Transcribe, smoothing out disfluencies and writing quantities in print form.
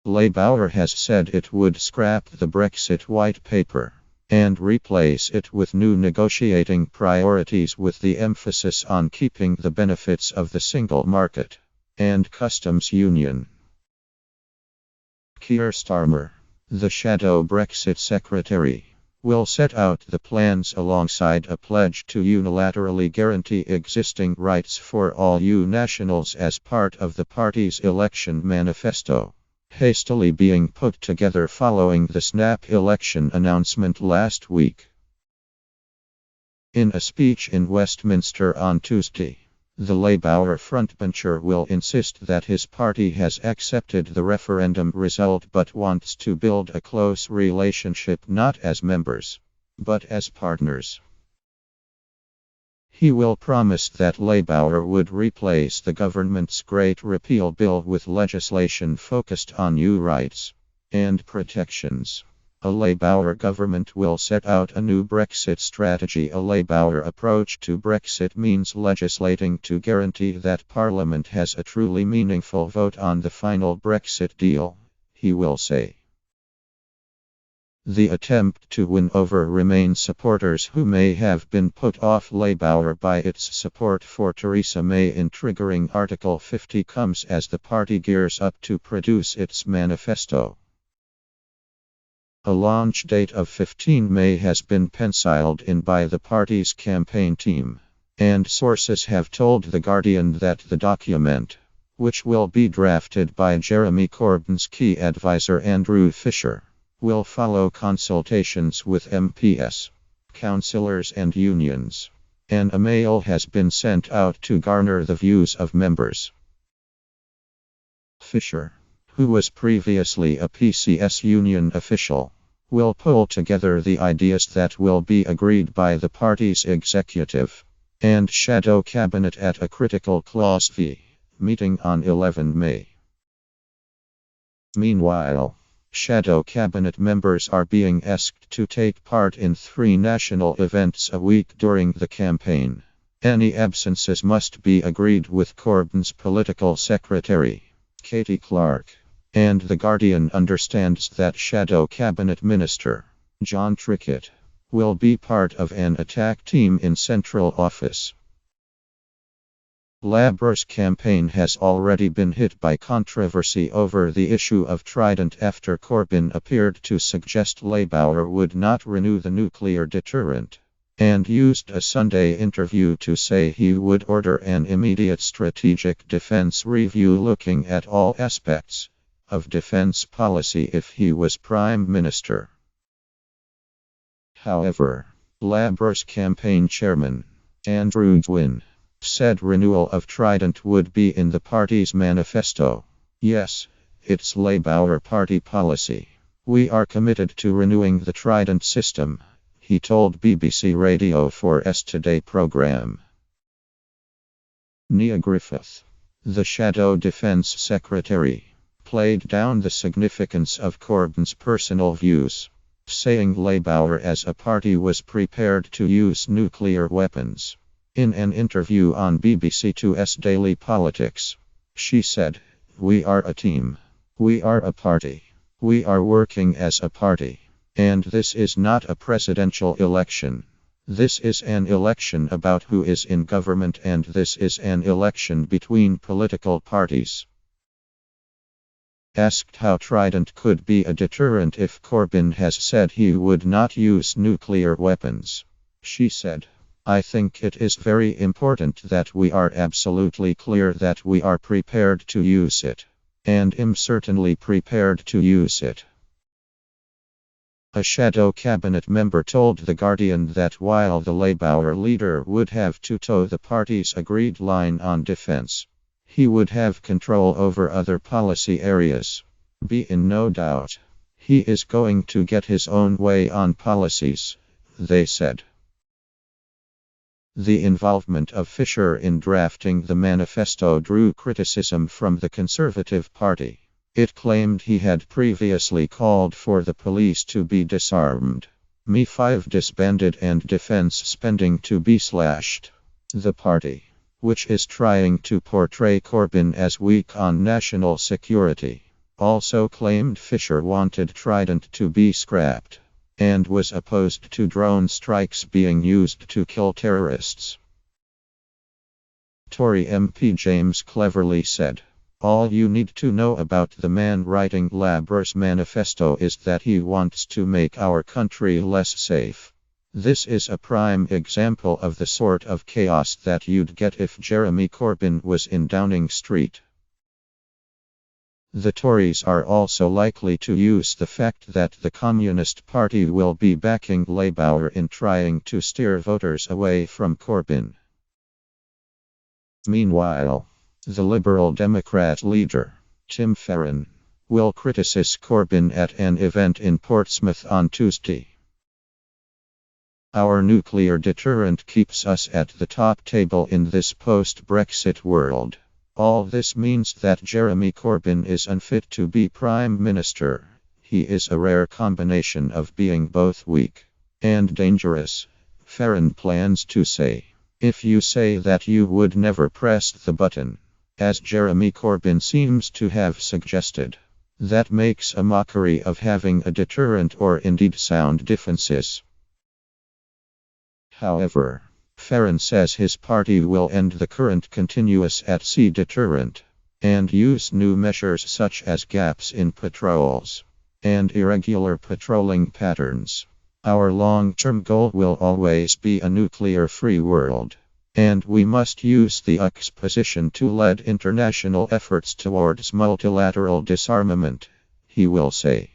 Labour has said it would scrap the Brexit white paper and replace it with new negotiating priorities with the emphasis on keeping the benefits of the single market and customs union. Keir Starmer, the shadow Brexit secretary, will set out the plans alongside a pledge to unilaterally guarantee existing rights for all EU nationals as part of the party's election manifesto, hastily being put together following the snap election announcement last week. In a speech in Westminster on Tuesday, the Labour frontbencher will insist that his party has accepted the referendum result but wants to build a close relationship not as members, but as partners. He will promise that Labour would replace the government's Great Repeal Bill with legislation focused on EU rights and protections. A Labour government will set out a new Brexit strategy. A Labour approach to Brexit means legislating to guarantee that Parliament has a truly meaningful vote on the final Brexit deal, he will say. The attempt to win over Remain supporters who may have been put off Labour by its support for Theresa May in triggering Article 50 comes as the party gears up to produce its manifesto. A launch date of 15 May has been penciled in by the party's campaign team, and sources have told The Guardian that the document, which will be drafted by Jeremy Corbyn's key advisor Andrew Fisher, will follow consultations with MPs, councillors and unions, and a mail has been sent out to garner the views of members. Fisher, who was previously a PCS union official, will pull together the ideas that will be agreed by the party's executive and shadow cabinet at a critical Clause V meeting on 11 May. Meanwhile, shadow cabinet members are being asked to take part in 3 national events a week during the campaign. Any absences must be agreed with Corbyn's political secretary, Katie Clark. And The Guardian understands that Shadow Cabinet Minister, John Trickett, will be part of an attack team in Central Office. Labour's campaign has already been hit by controversy over the issue of Trident after Corbyn appeared to suggest Labour would not renew the nuclear deterrent, and used a Sunday interview to say he would order an immediate strategic defence review looking at all aspects of defense policy if he was Prime Minister. However, Labour's campaign chairman, Andrew Gwynne, said renewal of Trident would be in the party's manifesto. Yes, it's Labour Party policy. We are committed to renewing the Trident system, he told BBC Radio 4's Today programme. Nia Griffith, the Shadow Defence Secretary, played down the significance of Corbyn's personal views, saying Labour as a party was prepared to use nuclear weapons. In an interview on BBC 2's Daily Politics, she said, "We are a team. We are a party. We are working as a party. And this is not a presidential election. This is an election about who is in government, and this is an election between political parties." Asked how Trident could be a deterrent if Corbyn has said he would not use nuclear weapons, she said, "I think it is very important that we are absolutely clear that we are prepared to use it. And am certainly prepared to use it." A shadow cabinet member told The Guardian that while the Labour leader would have to toe the party's agreed line on defence, he would have control over other policy areas. Be in no doubt, he is going to get his own way on policies, they said. The involvement of Fisher in drafting the manifesto drew criticism from the Conservative Party. It claimed he had previously called for the police to be disarmed, MI5 disbanded and defence spending to be slashed. The party, which is trying to portray Corbyn as weak on national security, also claimed Fisher wanted Trident to be scrapped and was opposed to drone strikes being used to kill terrorists. Tory MP James cleverly said, "All you need to know about the man writing Labour's manifesto is that he wants to make our country less safe. This is a prime example of the sort of chaos that you'd get if Jeremy Corbyn was in Downing Street." The Tories are also likely to use the fact that the Communist Party will be backing Labour in trying to steer voters away from Corbyn. Meanwhile, the Liberal Democrat leader, Tim Farron, will criticize Corbyn at an event in Portsmouth on Tuesday. "Our nuclear deterrent keeps us at the top table in this post-Brexit world. All this means that Jeremy Corbyn is unfit to be Prime Minister. He is a rare combination of being both weak and dangerous," Farron plans to say. "If you say that you would never press the button, as Jeremy Corbyn seems to have suggested, that makes a mockery of having a deterrent or indeed sound defenses." However, Farron says his party will end the current continuous at-sea deterrent and use new measures such as gaps in patrols and irregular patrolling patterns. "Our long-term goal will always be a nuclear-free world, and we must use the UK's position to lead international efforts towards multilateral disarmament," he will say.